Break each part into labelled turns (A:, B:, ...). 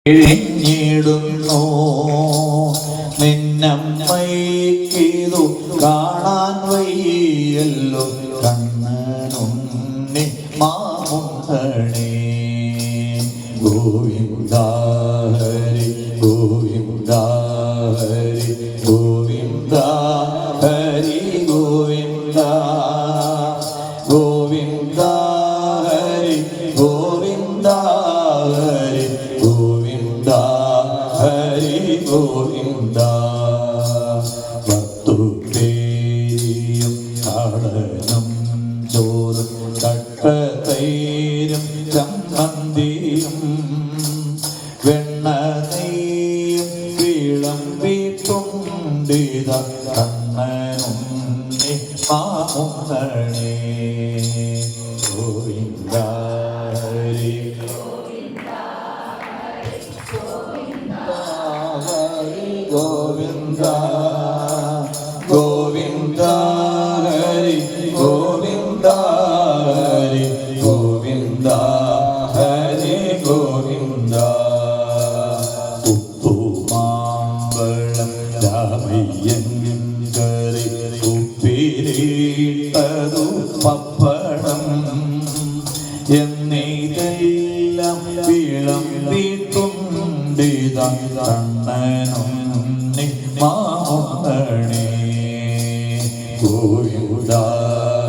A: ഇഴിഞ്ഞിടുന്നു നിന്നമ്മയ്ക്കിതു കാണാൻ വയ്യല്ലോ കണ്ണനുണ്ണി മാമുണ്ടണേ. ഗോവിന്ദ ഹരി ഗോവിന്ദ ഹരി ഗോവിന്ദ ഹരി ഗോവിന്ദ ഗോവിന്ദ ഹരി ഗോവിന്ദ ഹരി ഗോവിന്ദ ഹരി ഗോവിന്ദ. പത്തുപേരും കടനും ചോറും കട്ടതൈരും ചമ്മന്തിയും വെണ്ണനെയ്യും വിളമ്പിക്കൊണ്ടിത കണ്ണനുണ്ണി മാമുണ്ണണേ. ഗോവിന്ദ ഹരി ഗോവിന്ദ ഗോവിന്ദ ഹരി ഗോവിന്ദ ഹരി ഗോവിന്ദ ഹരി ഗോവിന്ദ. ഉപ്പുമാമ്പഴം രാമയ്യൻ കറി ഉപ്പിലിട്ടതു പപ്പടം എന്നിതെല്ലാം വിളമ്പിട്ടുണ്ടിത കണ്ണനുണ്ണി മാമുണ്ണണേ. ഗോവിന്ദ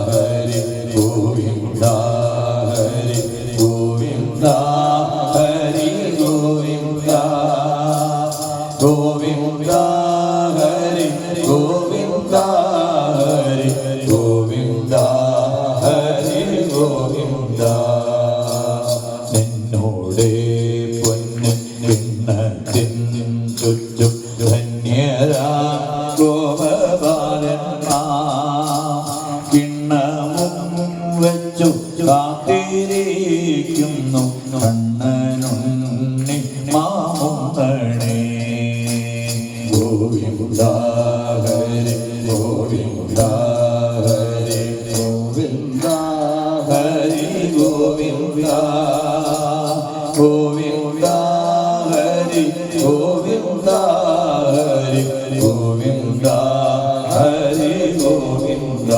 A: ഹരി ഗോവിന്ദ ഹരി ഗോവിന്ദ ഹരി ഗോവിന്ദ ഗോവിന്ദ ഹരി ഗോവിന്ദ ഹരി ഗോവിന്ദ ഹരി ഗോവിന്ദ. നിന്നോടേ പൊന്നു കിണ്ണത്തിൻ ചുറ്റും ധന്യരാ ഗോപബാലന്മാർ കിണ്ണമും വെച്ചു കാത്തിരിക്കുന്നു കണ്ണനുണ്ണി മാമുണ്ണണേ. ഗോവിന്ദ ഹരി ഗോവിന്ദ ഹരി ഗോവിന്ദ ഹരി ഗോവിന്ദ ഗോവിന്ദ ഹരി ഗോവിന്ദ ഹരി ഗോവിന്ദ ഹരി ഗോവിന്ദ.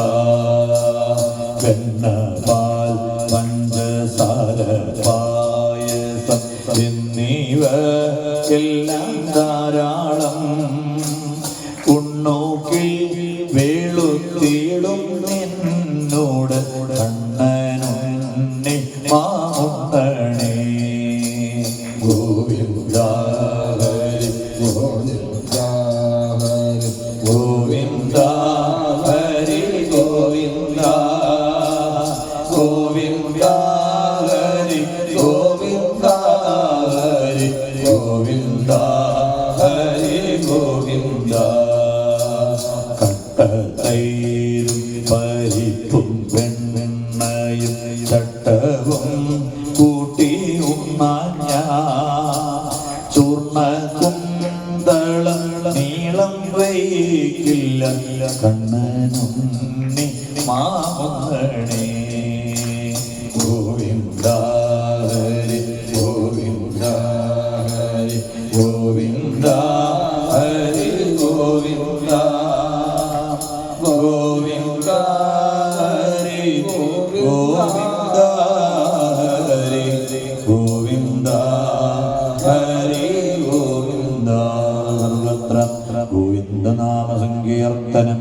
A: വെണ്ണപാൽ പഞ്ചസാര പായസം എന്നിവ എല്ലാം ധാരാളം ഉണ്ണോക്കിൽ വേളുത്തിടും നിന്നോട് കണ്ണനുണ്ണി മാമുണ്ണണേ. ഗോവിന്ദ ഹരി ഗോവിന്ദ ഹരി ഗോവിന്ദ ഹരി ഗോവിന്ദ ഗോവിന്ദ ഹരി ഗോവിന്ദ ഹരി ഗോവിന്ദ ഹരി ഗോവിന്ദ. കട്ടതൈരും പരിപ്പും വെണ്ണയും ചട്ടവും കൂട്ടി ഉണ്ണാൻ ചൂർണ കുന്തളം നീളം വൈകില്ല കണ്ണനുണ്ണി മാമുണ്ണണേ. ഗോവിന്ദ ഹരി ഗോവിന്ദ ഹരി ഗോവിന്ദ ഹരി ഗോവിന്ദ ഗോവിന്ദ ഹരി ഗോവിന്ദ ഹരി ഗോവിന്ദ ഹരി ഗോവിന്ദ. സർവത്ര ഗോവിന്ദ നാമ സങ്കീർത്തനം.